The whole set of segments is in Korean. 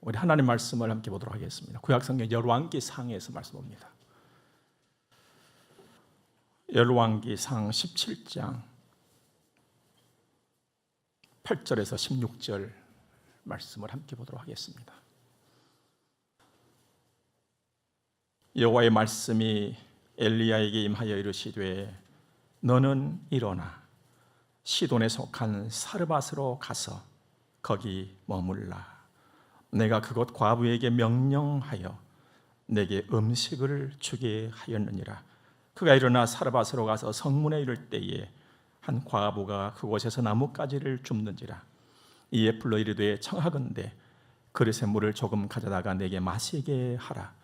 우리 하나님 말씀을 함께 보도록 하겠습니다. 구약성경 열왕기상에서 말씀 봅니다. 열왕기상 17장 8절에서 16절 말씀을 함께 보도록 하겠습니다. 여호와의 말씀이 엘리야에게 임하여 이르시되 너는 일어나 시돈에 속한 사르밧으로 가서 거기 머물라. 내가 그곳 과부에게 명령하여 내게 음식을 주게 하였느니라. 그가 일어나 사르밧으로 가서 성문에 이를 때에 한 과부가 그곳에서 나뭇가지를 줍는지라. 이에 불러 이르되 청하건대 그릇에 물을 조금 가져다가 내게 마시게 하라.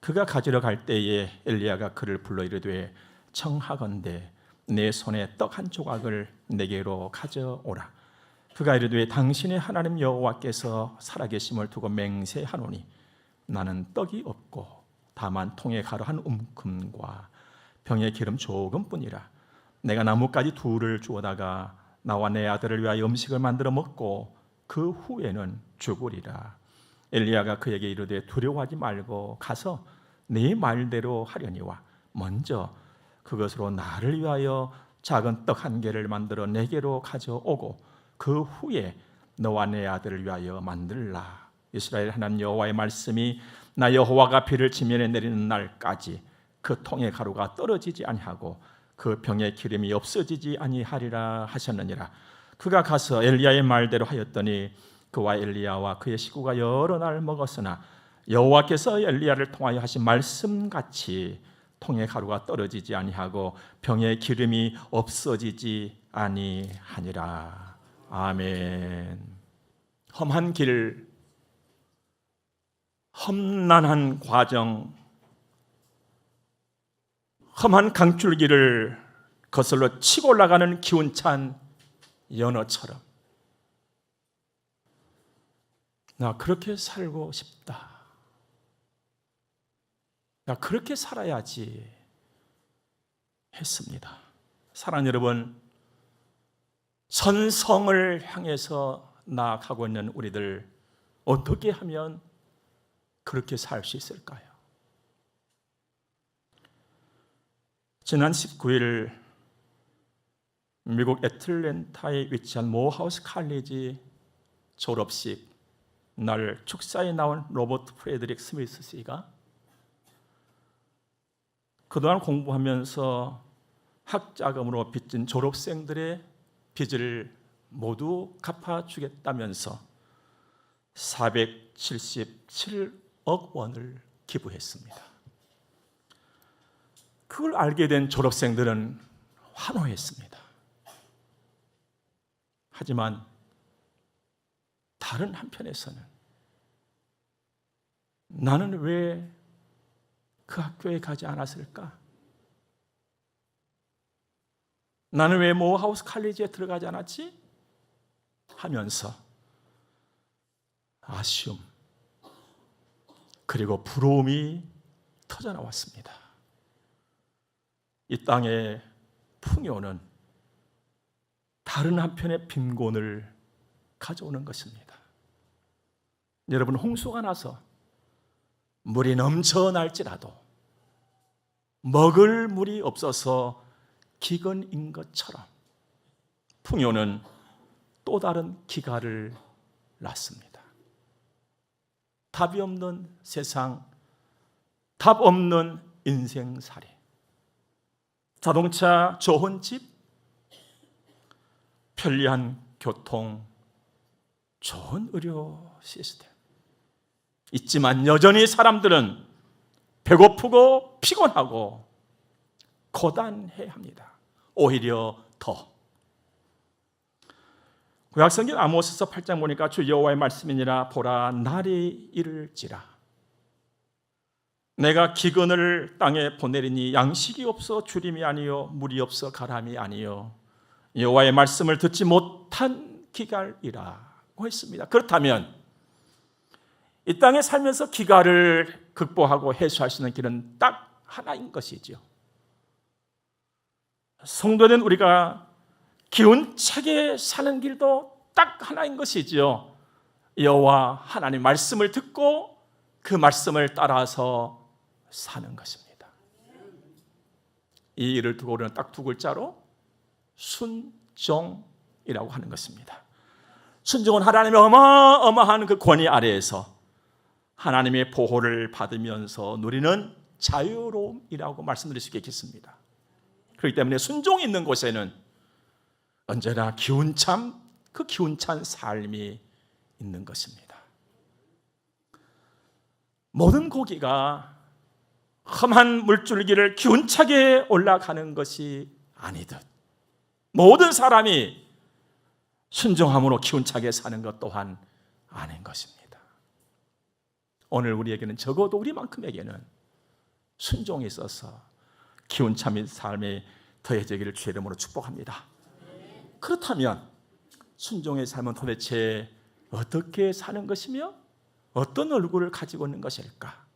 그가 가지러 갈 때에 엘리야가 그를 불러 이르되 청하건대 내 손에 떡 한 조각을 내게로 가져오라. 그가 이르되 당신의 하나님 여호와께서 살아계심을 두고 맹세하노니 나는 떡이 없고 다만 통에 가루 한 움큼과 병에 기름 조금뿐이라. 내가 나뭇가지 둘을 주워다가 나와 내 아들을 위하여 음식을 만들어 먹고 그 후에는 죽으리라. 엘리야가 그에게 이르되 두려워하지 말고 가서 네 말대로 하려니와 먼저 그것으로 나를 위하여 작은 떡 한 개를 만들어 내게로 가져오고 그 후에 너와 내 아들을 위하여 만들라. 이스라엘 하나님 여호와의 말씀이 나 여호와가 비를 지면에 내리는 날까지 그 통의 가루가 떨어지지 아니하고 그 병의 기름이 없어지지 아니하리라 하셨느니라. 그가 가서 엘리야의 말대로 하였더니 그와 엘리야와 그의 식구가 여러 날 먹었으나 여호와께서 엘리야를 통하여 하신 말씀같이 통의 가루가 떨어지지 아니하고 병의 기름이 없어지지 아니하니라. 아멘. 험한 길, 험난한 과정, 험한 강줄기를 거슬러 치고 올라가는 기운찬 연어처럼 나 그렇게 살고 싶다. 나 그렇게 살아야지 했습니다. 사랑하는 여러분, 선성을 향해서 나아가고 있는 우리들 어떻게 하면 그렇게 살 수 있을까요? 지난 19일 미국 애틀랜타에 위치한 모하우스 칼리지 졸업식 날 축사에 나온 로버트 프레드릭 스미스 씨가 그동안 공부하면서 학자금으로 빚진 졸업생들의 빚을 모두 갚아주겠다면서 477억 원을 기부했습니다. 그걸 알게 된 졸업생들은 환호했습니다. 하지만 다른 한편에서는 나는 왜 그 학교에 가지 않았을까? 나는 왜 모하우스 칼리지에 들어가지 않았지? 하면서 아쉬움 그리고 부러움이 터져나왔습니다. 이 땅의 풍요는 다른 한편의 빈곤을 가져오는 것입니다. 여러분, 홍수가 나서 물이 넘쳐날지라도 먹을 물이 없어서 기근인 것처럼 풍요는 또 다른 기갈을 낳습니다. 답이 없는 세상, 답 없는 인생살이, 자동차 좋은 집, 편리한 교통, 좋은 의료 시스템 있지만 여전히 사람들은 배고프고 피곤하고 고단해야 합니다. 오히려 더. 구약성경 아모스서 8장 보니까 주 여호와의 말씀이니라. 보라, 날이 이를지라 내가 기근을 땅에 보내리니 양식이 없어 주림이 아니요 물이 없어 가람이 아니요 여호와의 말씀을 듣지 못한 기갈이라고 했습니다. 그렇다면 이 땅에 살면서 기갈을 극복하고 해소할 수 있는 길은 딱 하나인 것이죠. 성도는 우리가 기운차게 사는 길도 딱 하나인 것이죠. 여호와 하나님 말씀을 듣고 그 말씀을 따라서 사는 것입니다. 이 일을 두고 우리는 딱 두 글자로 순종이라고 하는 것입니다. 순종은 하나님의 어마어마한 그 권위 아래에서 하나님의 보호를 받으면서 누리는 자유로움이라고 말씀드릴 수 있겠습니다. 그렇기 때문에 순종이 있는 곳에는 언제나 그 기운찬 삶이 있는 것입니다. 모든 고기가 험한 물줄기를 기운차게 올라가는 것이 아니듯 모든 사람이 순종함으로 기운차게 사는 것 또한 아닌 것입니다. 오늘 우리에게는 적어도 우리만큼에게는 순종이 있어서 기운찬 삶이 더해지기를 주의 이름으로 축복합니다. 그렇다면 순종의 삶은 도대체 어떻게 사는 것이며 어떤 얼굴을 가지고 있는 것일까?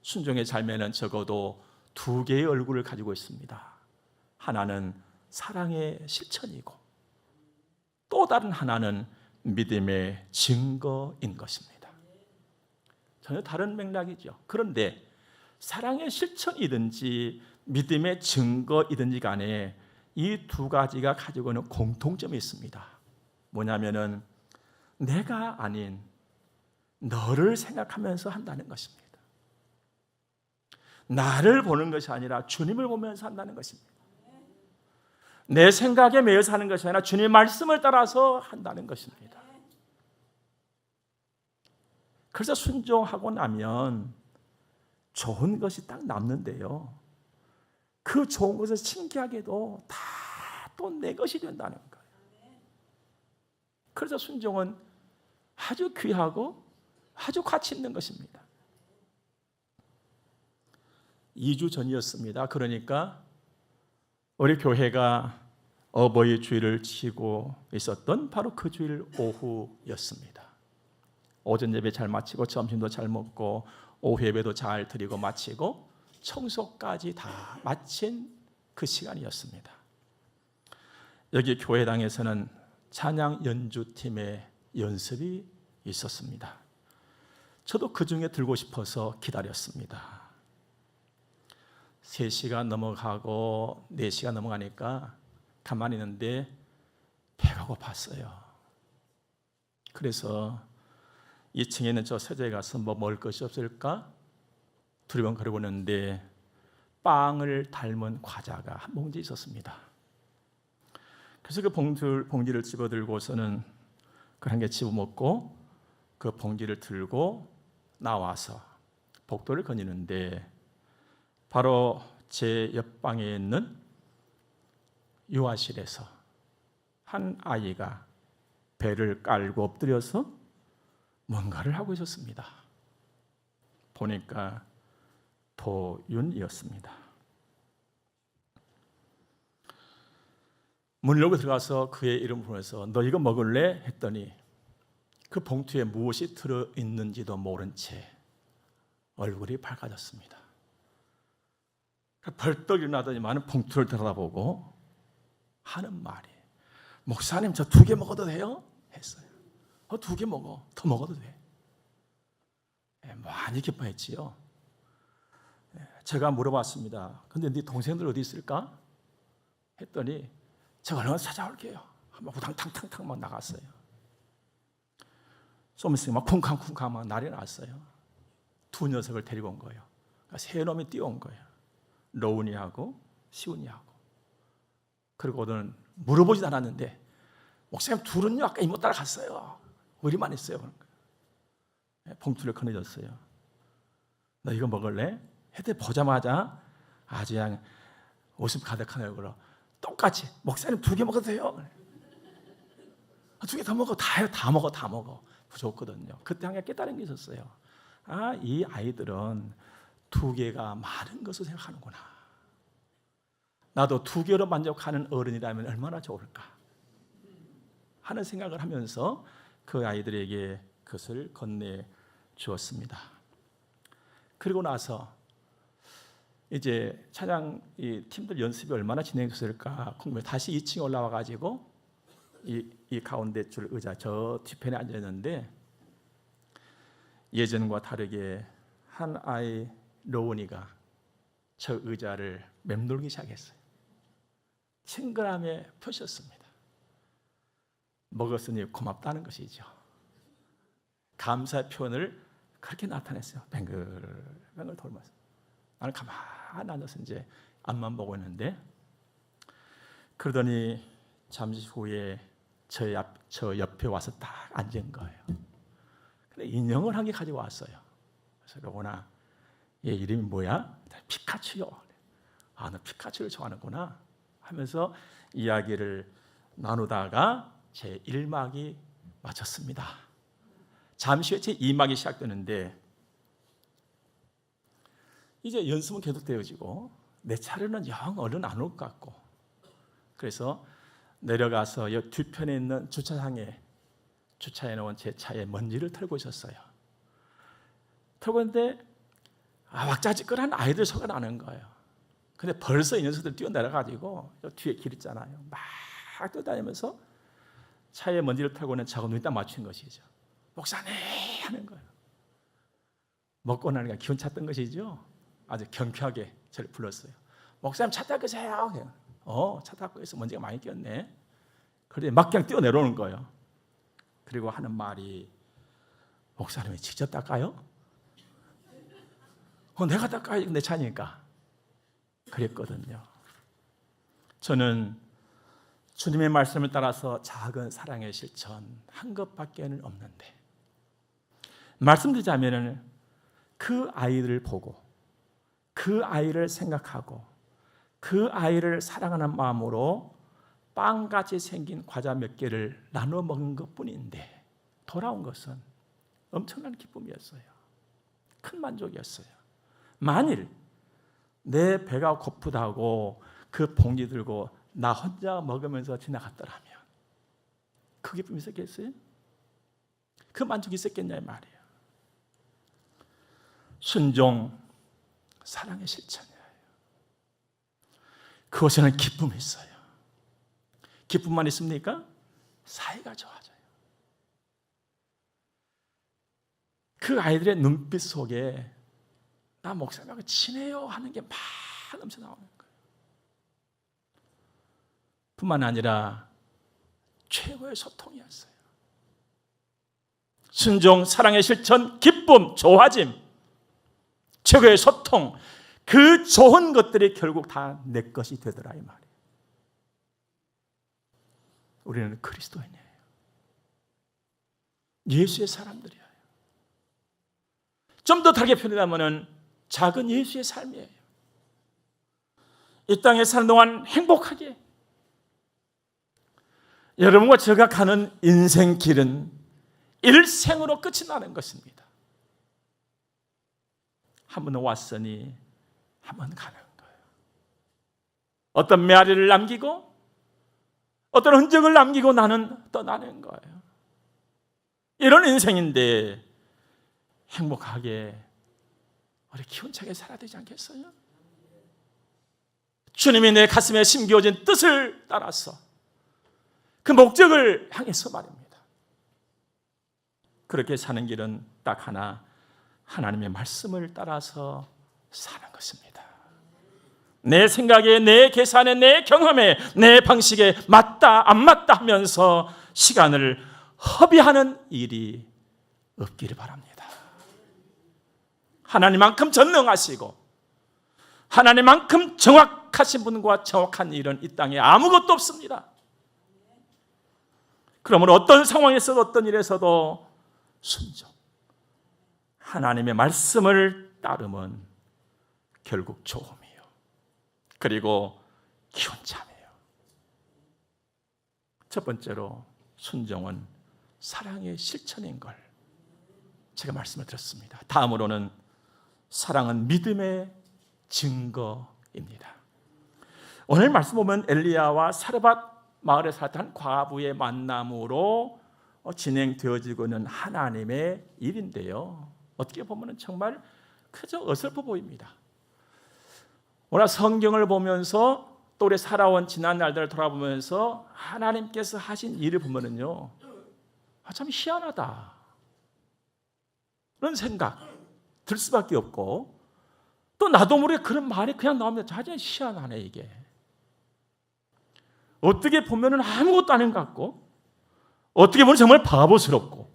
순종의 삶에는 적어도 두 개의 얼굴을 가지고 있습니다. 하나는 사랑의 실천이고 또 다른 하나는 믿음의 증거인 것입니다. 전혀 다른 맥락이죠. 그런데 사랑의 실천이든지 믿음의 증거이든지 간에 이 두 가지가 가지고 있는 공통점이 있습니다. 뭐냐면은 내가 아닌 너를 생각하면서 한다는 것입니다. 나를 보는 것이 아니라 주님을 보면서 한다는 것입니다. 내 생각에 매여서 하는 것이 아니라 주님의 말씀을 따라서 한다는 것입니다. 그래서 순종하고 나면 좋은 것이 딱 남는데요, 그 좋은 것은 신기하게도 다 또 내 것이 된다는 거예요. 그래서 순종은 아주 귀하고 아주 가치 있는 것입니다. 2주 전이었습니다. 그러니까 우리 교회가 어버이 주일을 치고 있었던 바로 그 주일 오후였습니다. 오전 예배 잘 마치고 점심도 잘 먹고 오후 예배도 잘 드리고 마치고 청소까지 다 마친 그 시간이었습니다. 여기 교회당에서는 찬양 연주팀의 연습이 있었습니다. 저도 그 중에 들고 싶어서 기다렸습니다. 3시간 넘어가고 4시간 넘어가니까 가만히 있는데 배가 고팠어요. 그래서 2층에 있는 저 서재에 가서 뭐 먹을 것이 없을까 두리번거리고 있는데 빵을 닮은 과자가 한 봉지 있었습니다. 그래서 그 봉지를 집어들고서는 그 한 개 집어먹고 그 봉지를 들고 나와서 복도를 거니는데 바로 제 옆방에 있는 유아실에서 한 아이가 배를 깔고 엎드려서 뭔가를 하고 있었습니다. 보니까 도윤이었습니다. 문을 열고 들어가서 그의 이름을 부르면서 너 이거 먹을래? 했더니 그 봉투에 무엇이 들어있는지도 모른 채 얼굴이 밝아졌습니다. 벌떡 일어나더니만 봉투를 들여다보고 하는 말이 목사님 저 2개 먹어도 돼요? 했어요. 2개 먹어. 더 먹어도 돼. 많이 기뻐했지요. 제가 물어봤습니다. 근데 네 동생들 어디 있을까? 했더니 제가 얼른 찾아올게요. 막 우당탕탕탕 막 나갔어요. 좀 있으면 막 쿵쾅쿵쾅 막 난리 났어요. 2 녀석을 데리고 온 거예요. 그러니까 3놈이 뛰어온 거예요. 로운이하고 시운이하고. 그리고는 물어보지도 않았는데 목사님 둘은요 아까 이모 따라갔어요. 우리만 있어요. 봉투를 꺼내줬어요. 너 이거 먹을래? 해대 보자마자 아주 그냥 웃음 가득한 얼굴로 똑같이 목사님 2개 먹어도 돼요. 2개 더 먹어. 다 먹어. 좋거든요. 그때 한 개 깨달은 게 있었어요. 이 아이들은 2개가 많은 것을 생각하는구나. 나도 2개로 만족하는 어른이라면 얼마나 좋을까 하는 생각을 하면서 그 아이들에게 그것을 건네 주었습니다. 그리고 나서 이제 찬양 팀들 연습이 얼마나 진행됐을까 궁금해. 다시 2층에 올라와 가지고 이 가운데 줄 의자 저 뒤편에 앉아 있는데 예전과 다르게 한 아이 로운이가 저 의자를 맴돌기 시작했어요. 친근함에 펴셨습니다. 먹었으니 고맙다는 것이죠. 감사의 표현을 그렇게 나타냈어요. 뱅글뱅글 돌면서. 나는 가만히 앉아서 이제 앞만 보고 있는데, 그러더니 잠시 후에 저 옆에 와서 딱 앉은 거예요. 근데 인형을 한 개 가지고 왔어요. 그래서 로운아, 얘 이름이 뭐야? 피카츄요. 아, 너 피카츄를 좋아하는구나 하면서 이야기를 나누다가 제 1막이 마쳤습니다. 잠시 후에 제 2막이 시작되는데, 이제 연습은 계속 되어지고 내 차례는 영 얼른 안 올 것 같고, 그래서 내려가서 이 뒤편에 있는 주차장에 주차해 놓은 제 차에 먼지를 털고 있었어요. 털고 있는데 왁자지껄한 아이들 소리가 나는 거예요. 근데 벌써 이 녀석들 뛰어내려가지고 뒤에 길 있잖아요. 막 뛰어다니면서 차에 먼지를 털고 있는 저하고 눈이 딱 맞춘 것이죠. 목사님 하는 거예요. 먹고 나니까 기운 찼던 것이죠. 아주 경쾌하게 저를 불렀어요. 목사님 차 닦으세요. 차 닦고 있어. 먼지가 많이 꼈네. 그런데 막 그냥 뛰어내려오는 거예요. 그리고 하는 말이, 목사님이 직접 닦아요? 내가 닦아야 내 차니까. 그랬거든요. 저는 주님의 말씀을 따라서 작은 사랑의 실천 한 것밖에는 없는데, 말씀드리자면 그 아이를 보고 그 아이를 생각하고 그 아이를 사랑하는 마음으로 빵같이 생긴 과자 몇 개를 나눠 먹은 것뿐인데 돌아온 것은 엄청난 기쁨이었어요. 큰 만족이었어요. 만일 내 배가 고프다고 그 봉지 들고 나 혼자 먹으면서 지나갔더라면 그 기쁨이 있었겠어요? 그 만족이 있었겠냐 이 말이에요. 순종, 사랑의 실천이에요. 그것에는 기쁨이 있어요. 기쁨만 있습니까? 사이가 좋아져요. 그 아이들의 눈빛 속에 나 목사님하고 친해요 하는 게 막 넘쳐 나오는 거예요. 뿐만 아니라 최고의 소통이었어요. 순종, 사랑의 실천, 기쁨, 좋아짐, 최고의 소통, 그 좋은 것들이 결국 다 내 것이 되더라 이 말이에요. 우리는 그리스도인이에요. 예수의 사람들이에요. 좀 더 다르게 표현하면 작은 예수의 삶이에요. 이 땅에 사는 동안 행복하게, 여러분과 제가 가는 인생 길은 일생으로 끝이 나는 것입니다. 한 번 왔으니 한 번 가는 거예요. 어떤 메아리를 남기고 어떤 흔적을 남기고 나는 떠나는 거예요. 이런 인생인데 행복하게 우리 기운차게 살아야 되지 않겠어요? 주님이 내 가슴에 심겨진 뜻을 따라서 그 목적을 향해서 말입니다. 그렇게 사는 길은 딱 하나, 하나님의 말씀을 따라서 사는 것입니다. 내 생각에, 내 계산에, 내 경험에, 내 방식에 맞다 안 맞다 하면서 시간을 허비하는 일이 없기를 바랍니다. 하나님만큼 전능하시고 하나님만큼 정확하신 분과 정확한 일은 이 땅에 아무것도 없습니다. 그러므로 어떤 상황에서도 어떤 일에서도 순종, 하나님의 말씀을 따르면 결국 좋음이요, 그리고 기운참이에요. 첫 번째로 순종은 사랑의 실천인 걸 제가 말씀을 드렸습니다. 다음으로는 사랑은 믿음의 증거입니다. 오늘 말씀 보면 엘리야와 사르밧 마을에 살던 과부의 만남으로 진행되어지고 있는 하나님의 일인데요, 어떻게 보면 정말 그저 어설퍼 보입니다. 오늘 성경을 보면서 또 우리 살아온 지난 날들을 돌아보면서 하나님께서 하신 일을 보면은요, 참 희한하다. 그런 생각 들 수밖에 없고, 또 나도 모르게 그런 말이 그냥 나옵니다. 자존 희한하네 이게. 어떻게 보면 아무것도 아닌 것 같고, 어떻게 보면 정말 바보스럽고,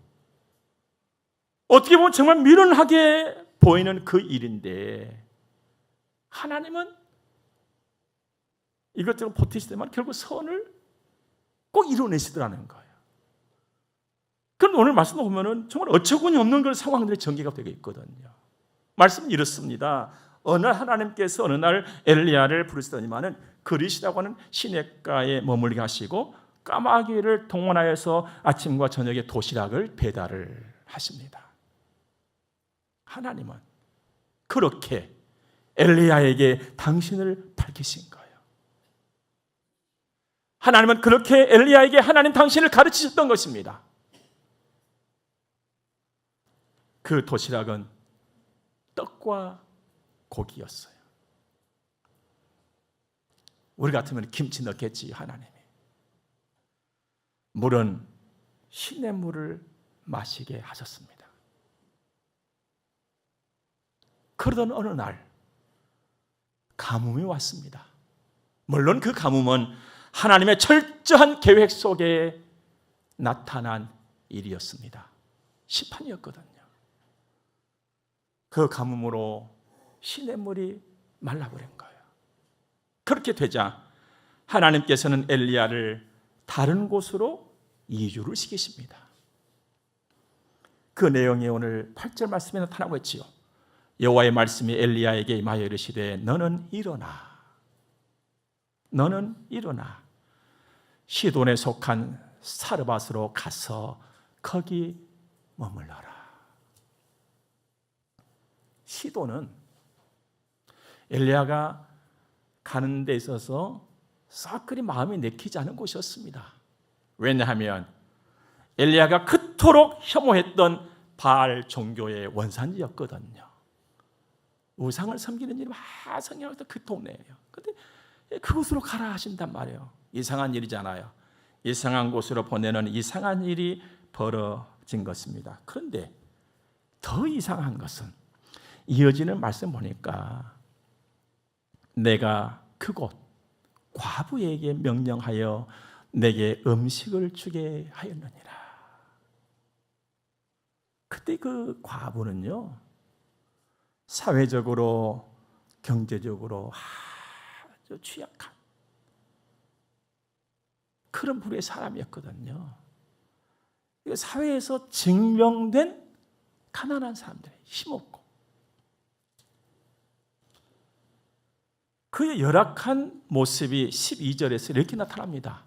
어떻게 보면 정말 미련하게 보이는 그 일인데, 하나님은 이것저것 버티시더만 결국 선을 꼭 이뤄내시더라는 거예요. 그럼 오늘 말씀을 보면 정말 어처구니 없는 그런 상황들이 전개가 되고 있거든요. 말씀은 이렇습니다. 어느 하나님께서 어느 날 엘리야를 부르시더니만은 그리시라고 하는 시냇가에 머물게 하시고 까마귀를 동원하여서 아침과 저녁에 도시락을 배달을 하십니다. 하나님은 그렇게 엘리야에게 당신을 밝히신 거예요. 하나님은 그렇게 엘리야에게 하나님 당신을 가르치셨던 것입니다. 그 도시락은 떡과 고기였어요. 우리 같으면 김치 넣겠지, 하나님이. 물은 시냇물을 마시게 하셨습니다. 그러던 어느 날 가뭄이 왔습니다. 물론 그 가뭄은 하나님의 철저한 계획 속에 나타난 일이었습니다. 시판이었거든요. 그 가뭄으로 시냇물이 말라버린 거예요. 그렇게 되자 하나님께서는 엘리야를 다른 곳으로 이주를 시키십니다. 그 내용이 오늘 8절 말씀에 나타나고 있지요. 여호와의 말씀이 엘리야에게 임하여 이르시되 너는 일어나 시돈에 속한 사르밧으로 가서 거기 머물러라. 시돈은 엘리야가 가는 데 있어서 썩 그리 마음이 내키지 않은 곳이었습니다. 왜냐하면 엘리야가 그토록 혐오했던 바알 종교의 원산지였거든요. 우상을 섬기는 일이 성경에서 그 동네예요. 그런데 그곳으로 가라 하신단 말이에요. 이상한 일이잖아요. 이상한 곳으로 보내는 이상한 일이 벌어진 것입니다. 그런데 더 이상한 것은 이어지는 말씀 보니까 내가 그곳 과부에게 명령하여 내게 음식을 주게 하였느니라. 그때 그 과부는요, 사회적으로 경제적으로 아주 취약한 그런 부류의 사람이었거든요. 사회에서 증명된 가난한 사람들, 힘없고 그의 열악한 모습이 12절에서 이렇게 나타납니다.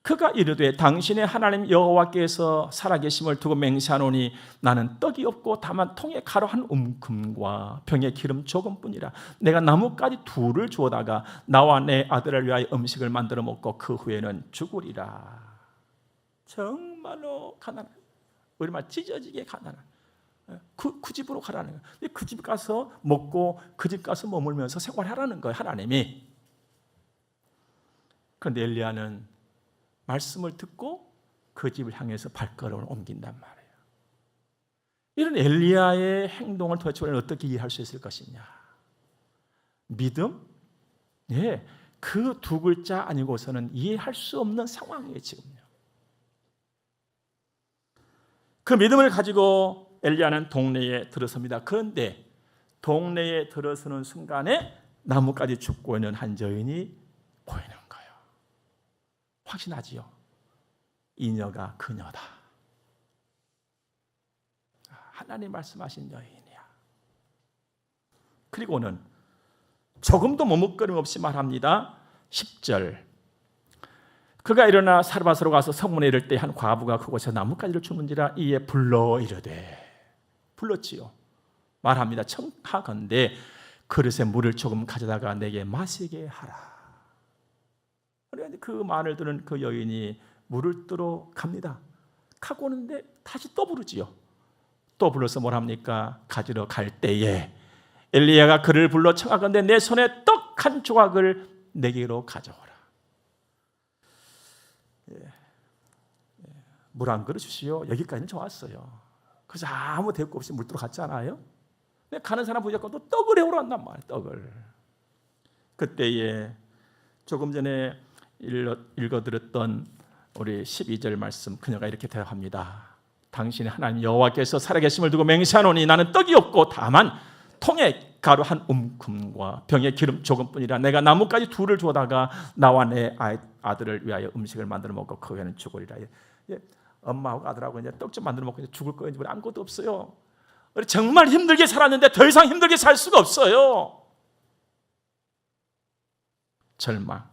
그가 이르되 당신의 하나님 여호와께서 살아계심을 두고 맹세하노니 나는 떡이 없고 다만 통에 가루 한 움큼과 병에 기름 조금뿐이라. 내가 나뭇가지 둘을 주워다가 나와 내 아들을 위하여 음식을 만들어 먹고 그 후에는 죽으리라. 정말로 가난한, 우리말 찢어지게 가난한 그 집으로 가라는 거예요. 그 집 가서 먹고 그 집 가서 머물면서 생활하라는 거예요, 하나님이. 그런데 엘리야는 말씀을 듣고 그 집을 향해서 발걸음을 옮긴단 말이에요. 이런 엘리야의 행동을 도대체 우리는 어떻게 이해할 수 있을 것이냐? 믿음? 예, 그 두 글자 아니고서는 이해할 수 없는 상황이에요, 지금요. 그 믿음을 가지고 엘리야는 동네에 들어섭니다. 그런데 동네에 들어서는 순간에 나뭇가지 줍고 있는 한 여인이 보이는 거예요. 확신하지요. 이녀가 그녀다. 하나님 말씀하신 여인이야. 그리고는 조금도 머뭇거림 없이 말합니다. 10절. 그가 일어나 사르밧으로 가서 성문에 이를 때 한 과부가 그곳에 나뭇가지를 주는지라 이에 불러 이르되, 불렀지요. 말합니다. 청하건대 그릇에 물을 조금 가져다가 내게 마시게 하라. 그런데 그 말을 들은 그 여인이 물을 뜨러 갑니다. 가고 오는데 다시 또 부르지요. 또 불러서 뭘 합니까? 가지러 갈 때에 엘리야가 그를 불러 청하건대 내 손에 떡 한 조각을 내게로 가져오라. 물 한 그릇 주시오. 여기까지는 좋았어요. 그래서 아무 대꾸 없이 물도로 갔잖아요. 근데 가는 사람 보니까 또 떡을 해오러 간단 말이에요. 떡을. 그때에 조금 전에 읽어드렸던 우리 12절 말씀, 그녀가 이렇게 대답합니다. 당신의 하나님 여호와께서 살아계심을 두고 맹세하노니 나는 떡이 없고 다만 통에 가루 한 움큼과 병에 기름 조금뿐이라. 내가 나뭇가지 둘을 주다가 나와 내 아들을 위하여 음식을 만들어 먹고 그 후에는 죽으리라. 엄마하고 아들하고 이제 떡 좀 만들어 먹고 이제 죽을 거예요. 아무것도 없어요. 우리 정말 힘들게 살았는데 더 이상 힘들게 살 수가 없어요. 절망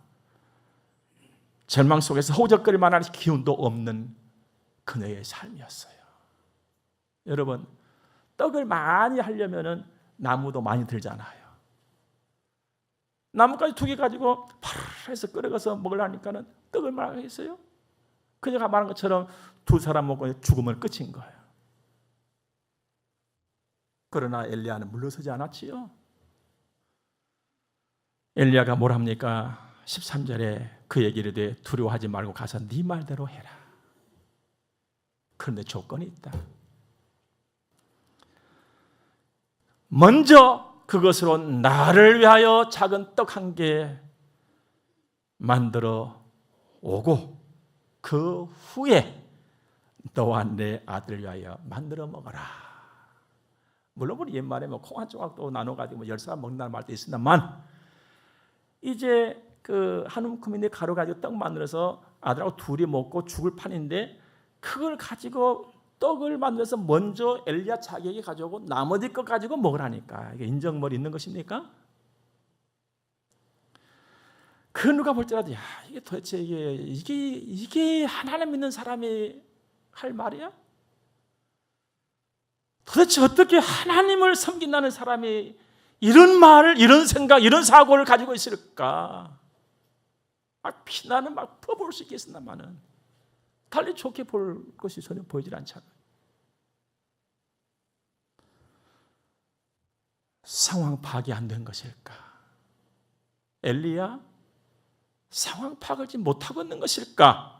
속에서 허우적거릴 만한 기운도 없는 그녀의 삶이었어요. 여러분, 떡을 많이 하려면 나무도 많이 들잖아요. 나무까지 2개 가지고 파르르해서 끓여서 먹으려니까는 떡을 말하게 했어요. 그녀가 말한 것처럼 2 사람 먹고 죽으면 끝인 거예요. 그러나 엘리야는 물러서지 않았지요. 엘리야가 뭘 합니까? 13절에 그에게 이르되 두려워하지 말고 가서 네 말대로 해라. 그런데 조건이 있다. 먼저 그것으로 나를 위하여 작은 떡 1개 만들어 오고 그 후에 너와 내 아들 위하여 만들어 먹어라. 물론 우리 옛말에 콩 한 조각도 나눠가지고 10사람 먹는다는 말도 있습니다만, 이제 그 한 움큼인데 가루 가지고 떡 만들어서 아들하고 둘이 먹고 죽을 판인데, 그걸 가지고 떡을 만들어서 먼저 엘리야 자기에게 가져오고 나머지 것 가지고 먹으라니까. 이게 인정머리 있는 것입니까? 그 누가 볼 때라도 이게 도대체 이게 하나님 믿는 사람이 할 말이야? 도대체 어떻게 하나님을 섬긴다는 사람이 이런 말을, 이런 생각, 이런 사고를 가지고 있을까? 막 피나는 막 퍼볼 수 있겠습니다만은 달리 좋게 볼 것이 전혀 보이질 않잖아요. 상황 파악이 안 된 것일까? 엘리야 상황 파악을 못하고 있는 것일까?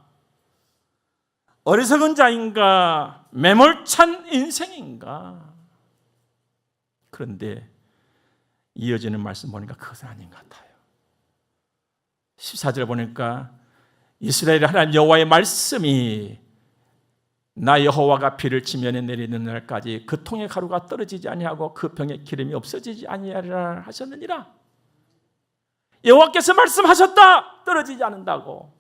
어리석은 자인가? 매몰찬 인생인가? 그런데 이어지는 말씀 보니까 그것은 아닌 것 같아요. 14절 보니까 이스라엘 하나님 여호와의 말씀이 나 여호와가 비를 지면에 내리는 날까지 그 통의 가루가 떨어지지 아니하고 그 병에 기름이 없어지지 아니하리라 하셨느니라. 여호와께서 말씀하셨다. 떨어지지 않는다고.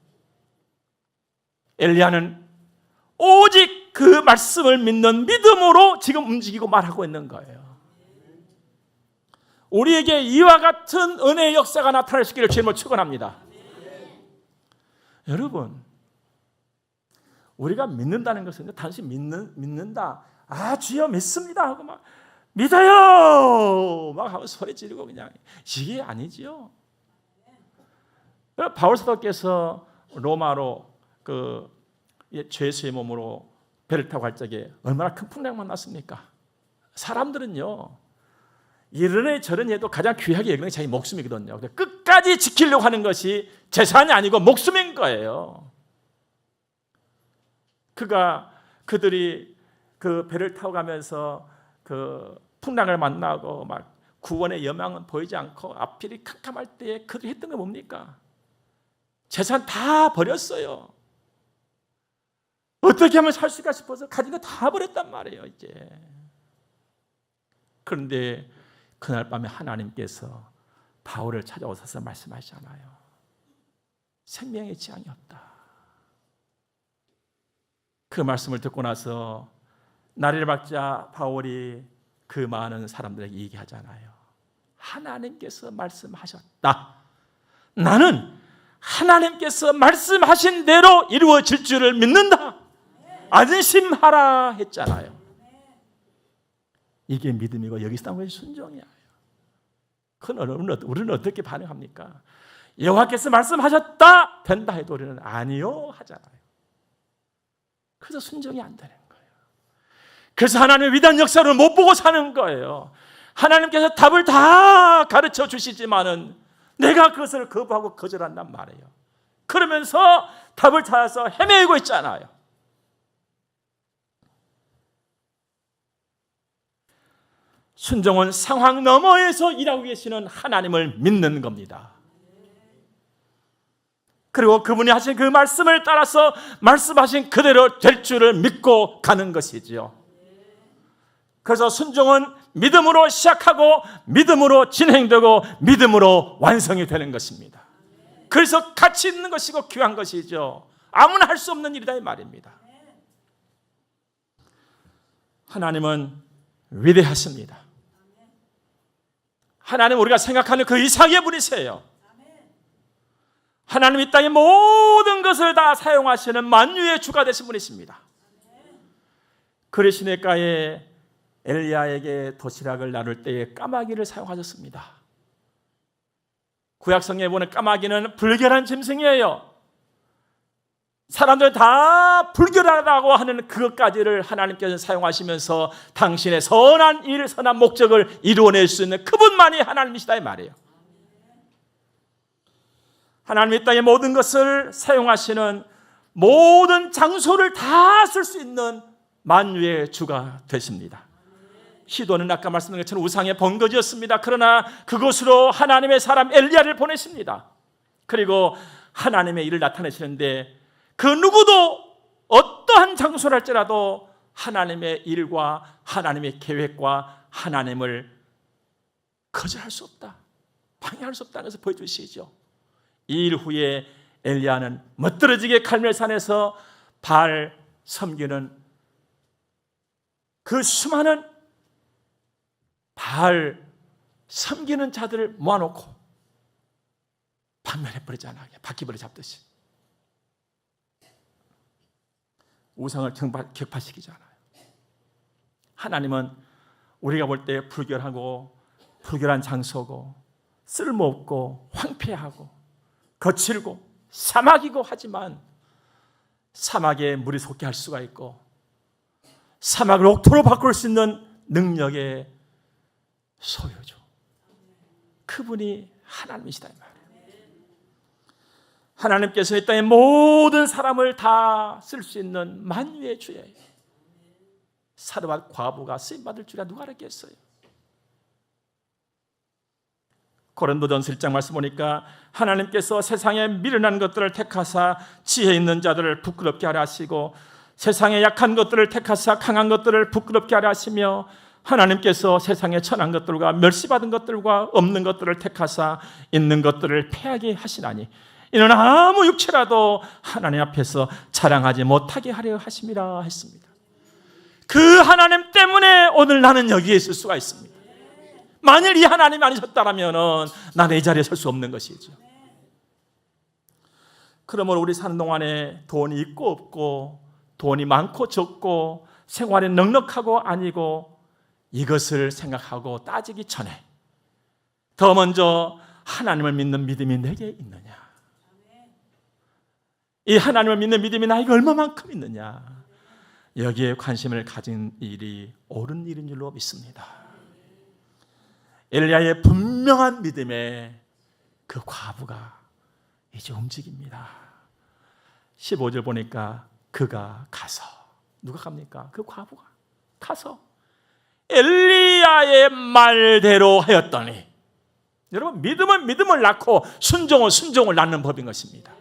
엘리야는 오직 그 말씀을 믿는 믿음으로 지금 움직이고 말하고 있는 거예요. 우리에게 이와 같은 은혜의 역사가 나타날 수 있기를 주님을 축원합니다. 여러분, 우리가 믿는다는 것은 단순히 믿는다. 아, 주여 믿습니다 하고 막 믿어요 막 하고 소리 지르고 그냥, 이게 아니지요. 바울 사도께서 로마로 그 죄수의 몸으로 배를 타고 갈 적에 얼마나 큰 풍랑만 났습니까? 사람들은요, 이런 애 저런 애도 가장 귀하게 여기는 게 자기 목숨이거든요. 끝까지 지키려고 하는 것이 재산이 아니고 목숨인 거예요. 그들이 그 배를 타고 가면서 그 풍랑을 만나고 막 구원의 여망은 보이지 않고 앞길이 캄캄할 때에 그들이 했던 게 뭡니까? 재산 다 버렸어요. 어떻게 하면 살 수가 싶어서 가진 거 다 버렸단 말이에요, 이제. 그런데 그날 밤에 하나님께서 바울을 찾아오셔서 말씀하시잖아요. 생명의 지향이 없다. 그 말씀을 듣고 나서 나리를 박자 바울이 그 많은 사람들에게 얘기하잖아요. 하나님께서 말씀하셨다. 나는 하나님께서 말씀하신 대로 이루어질 줄을 믿는다. 안심하라 했잖아요. 이게 믿음이고 여기서 나온 것이 순종이에요. 그럼 우리는 어떻게 반응합니까? 여호와께서 말씀하셨다 된다 해도 우리는 아니요 하잖아요. 그래서 순종이 안 되는 거예요. 그래서 하나님의 위대한 역사를 못 보고 사는 거예요. 하나님께서 답을 다 가르쳐 주시지만은 내가 그것을 거부하고 거절한단 말이에요. 그러면서 답을 찾아서 헤매고 있잖아요. 순종은 상황 너머에서 일하고 계시는 하나님을 믿는 겁니다. 그리고 그분이 하신 그 말씀을 따라서 말씀하신 그대로 될 줄을 믿고 가는 것이지요. 그래서 순종은 믿음으로 시작하고 믿음으로 진행되고 믿음으로 완성이 되는 것입니다. 그래서 가치 있는 것이고 귀한 것이죠. 아무나 할 수 없는 일이다 이 말입니다. 하나님은 위대하십니다. 하나님 우리가 생각하는 그 이상의 분이세요. 하나님 이 땅의 모든 것을 다 사용하시는 만유의 주가 되신 분이십니다. 그리시네가에 엘리야에게 도시락을 나눌 때에 까마귀를 사용하셨습니다. 구약성경에 보는 까마귀는 불결한 짐승이에요. 사람들 다 불결하다고 하는 그것까지를 하나님께서 사용하시면서 당신의 선한 일, 선한 목적을 이루어낼 수 있는 그분만이 하나님이시다 이 말이에요. 하나님 이 땅의 모든 것을 사용하시는 모든 장소를 다 쓸 수 있는 만유의 주가 되십니다. 시돈은 아까 말씀드린 것처럼 우상의 번거지였습니다. 그러나 그곳으로 하나님의 사람 엘리야를 보내십니다. 그리고 하나님의 일을 나타내시는데 그 누구도 어떠한 장소를 할지라도 하나님의 일과 하나님의 계획과 하나님을 거절할 수 없다, 방해할 수 없다는 것을 보여주시죠. 이 일 후에 엘리야는 멋들어지게 갈멜산에서 바알 섬기는 그 수많은 바알 섬기는 자들을 모아놓고 박멸해버리잖아요. 바퀴벌레 잡듯이 우상을 격파시키잖아요. 하나님은 우리가 볼 때 불결하고 불결한 장소고 쓸모없고 황폐하고 거칠고 사막이고 하지만 사막에 물이 솟게 할 수가 있고 사막을 옥토로 바꿀 수 있는 능력의 소유주, 그분이 하나님이시다 이 말이에요. 하나님께서 이 땅의 모든 사람을 다 쓸 수 있는 만유의 주예요. 사르밧 과부가 쓰임받을 줄이야 누가 알았겠어요? 고린도전서 1장 말씀 보니까 하나님께서 세상에 미련한 것들을 택하사 지혜 있는 자들을 부끄럽게 하려 하시고 세상에 약한 것들을 택하사 강한 것들을 부끄럽게 하려 하시며 하나님께서 세상에 천한 것들과 멸시받은 것들과 없는 것들을 택하사 있는 것들을 패하게 하시나니 이는 아무 육체라도 하나님 앞에서 자랑하지 못하게 하려 하심이라 했습니다. 그 하나님 때문에 오늘 나는 여기에 있을 수가 있습니다. 만일 이 하나님이 아니셨다면 나는 이 자리에 설 수 없는 것이죠. 그러므로 우리 사는 동안에 돈이 있고 없고 돈이 많고 적고 생활에 넉넉하고 아니고 이것을 생각하고 따지기 전에 더 먼저 하나님을 믿는 믿음이 내게 있느냐, 이 하나님을 믿는 믿음이 나에게 얼마만큼 있느냐, 여기에 관심을 가진 일이 옳은 일인 줄로 믿습니다. 엘리야의 분명한 믿음에 그 과부가 이제 움직입니다. 15절 보니까 그가 가서, 누가 갑니까? 그 과부가 가서 엘리야의 말대로 하였더니, 여러분 믿음은 믿음을 낳고 순종은 순종을 낳는 법인 것입니다.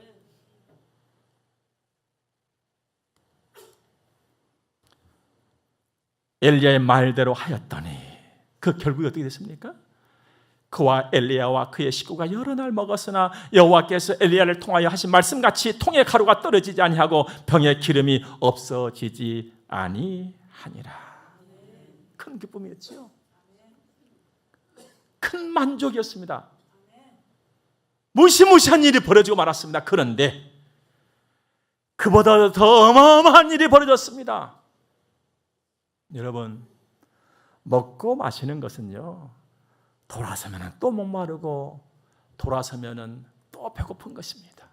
엘리야의 말대로 하였더니 그 결국이 어떻게 됐습니까? 그와 엘리야와 그의 식구가 여러 날 먹었으나 여호와께서 엘리야를 통하여 하신 말씀같이 통의 가루가 떨어지지 아니하고 병의 기름이 없어지지 아니하니라. 큰 기쁨이었지요. 큰 만족이었습니다. 무시무시한 일이 벌어지고 말았습니다. 그런데 그보다 더 어마어마한 일이 벌어졌습니다. 여러분, 먹고 마시는 것은요, 돌아서면 또 목마르고 돌아서면 또 배고픈 것입니다.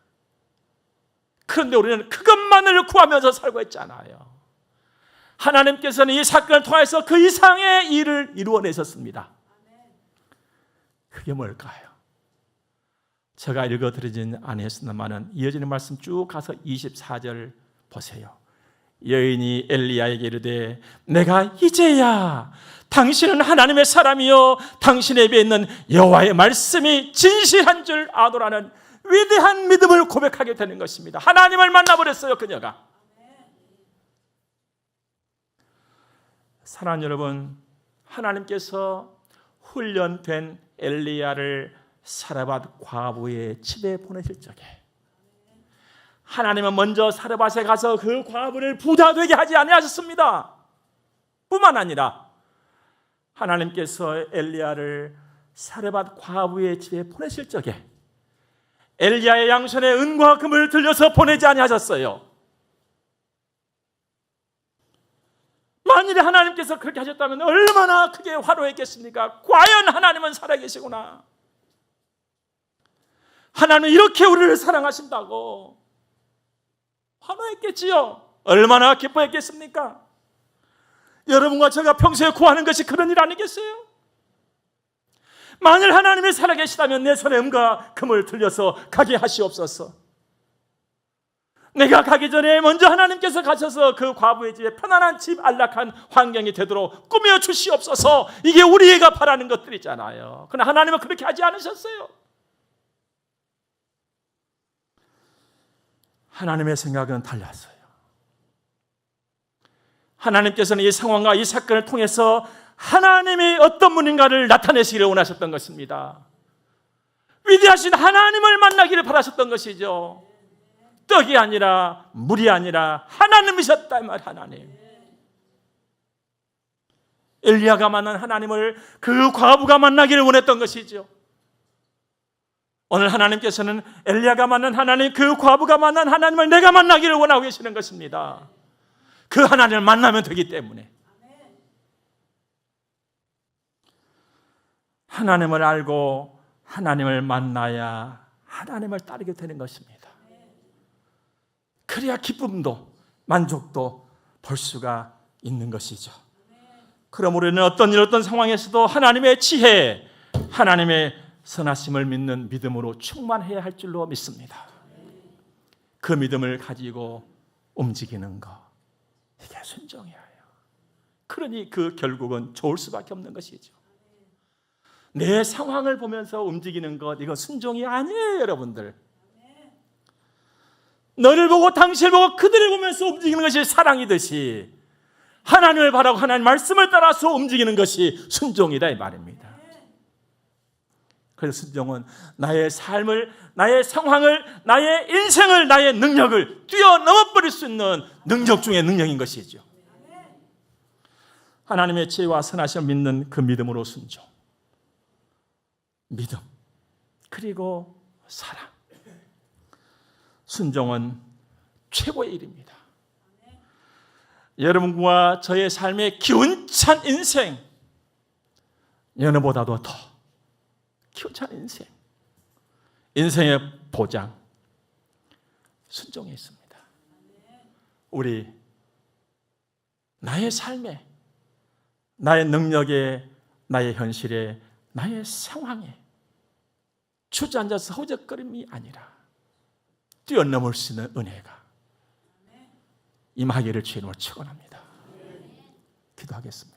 그런데 우리는 그것만을 구하면서 살고 있잖아요. 하나님께서는 이 사건을 통해서 그 이상의 일을 이루어내셨습니다. 그게 뭘까요? 제가 읽어드리진 않았습니다만 이어지는 말씀 쭉 가서 24절 보세요. 여인이 엘리야에게 이르되 내가 이제야 당신은 하나님의 사람이요 당신의 입에 있는 여호와의 말씀이 진실한 줄 아노라는 위대한 믿음을 고백하게 되는 것입니다. 하나님을 만나버렸어요, 그녀가. 사랑하는 여러분, 하나님께서 훈련된 엘리야를 사르밧 과부의 집에 보내실 적에 하나님은 먼저 사르밧에 가서 그 과부를 부자 되게 하지 아니하셨습니다. 뿐만 아니라 하나님께서 엘리야를 사르밧 과부의 집에 보내실 적에 엘리야의 양손에 은과 금을 들려서 보내지 아니하셨어요. 만일에 하나님께서 그렇게 하셨다면 얼마나 크게 화로했겠습니까? 과연 하나님은 살아계시구나. 하나님은 이렇게 우리를 사랑하신다고 환호했겠지요. 얼마나 기뻐했겠습니까? 여러분과 제가 평소에 구하는 것이 그런 일 아니겠어요? 만일 하나님이 살아계시다면 내 손에 은과 금을 들려서 가게 하시옵소서. 내가 가기 전에 먼저 하나님께서 가셔서 그 과부의 집에 편안한 집 안락한 환경이 되도록 꾸며 주시옵소서. 이게 우리가 바라는 것들이잖아요. 그러나 하나님은 그렇게 하지 않으셨어요. 하나님의 생각은 달랐어요. 하나님께서는 이 상황과 이 사건을 통해서 하나님이 어떤 분인가를 나타내시기를 원하셨던 것입니다. 위대하신 하나님을 만나기를 바라셨던 것이죠. 떡이 아니라 물이 아니라 하나님이셨다, 말 하나님. 엘리야가 만난 하나님을 그 과부가 만나기를 원했던 것이죠. 오늘 하나님께서는 엘리야가 만난 하나님, 그 과부가 만난 하나님을 내가 만나기를 원하고 계시는 것입니다. 그 하나님을 만나면 되기 때문에. 하나님을 알고 하나님을 만나야 하나님을 따르게 되는 것입니다. 그래야 기쁨도 만족도 볼 수가 있는 것이죠. 그러므로 우리는 어떤 상황에서도 하나님의 지혜, 하나님의 선하심을 믿는 믿음으로 충만해야 할 줄로 믿습니다. 그 믿음을 가지고 움직이는 것, 이게 순종이에요. 그러니 그 결국은 좋을 수밖에 없는 것이죠. 내 상황을 보면서 움직이는 것, 이거 순종이 아니에요, 여러분들. 너를 보고 당신을 보고 그들을 보면서 움직이는 것이 사랑이듯이 하나님을 바라고 하나님 말씀을 따라서 움직이는 것이 순종이다, 이 말입니다. 그래서 순종은 나의 삶을, 나의 상황을, 나의 인생을, 나의 능력을 뛰어넘어버릴 수 있는 능력 중의 능력인 것이죠. 하나님의 지혜와 선하심을 믿는 그 믿음으로 순종, 믿음, 그리고 사랑. 순종은 최고의 일입니다. 여러분과 저의 삶의 기운찬 인생, 여러보다도 더 기운찬 인생, 인생의 보장, 순종에 있습니다. 우리 나의 삶에, 나의 능력에, 나의 현실에, 나의 상황에 주저앉아서 허우적거림이 아니라 뛰어넘을 수 있는 은혜가 임하기를 주님으로 축원합니다. 기도하겠습니다.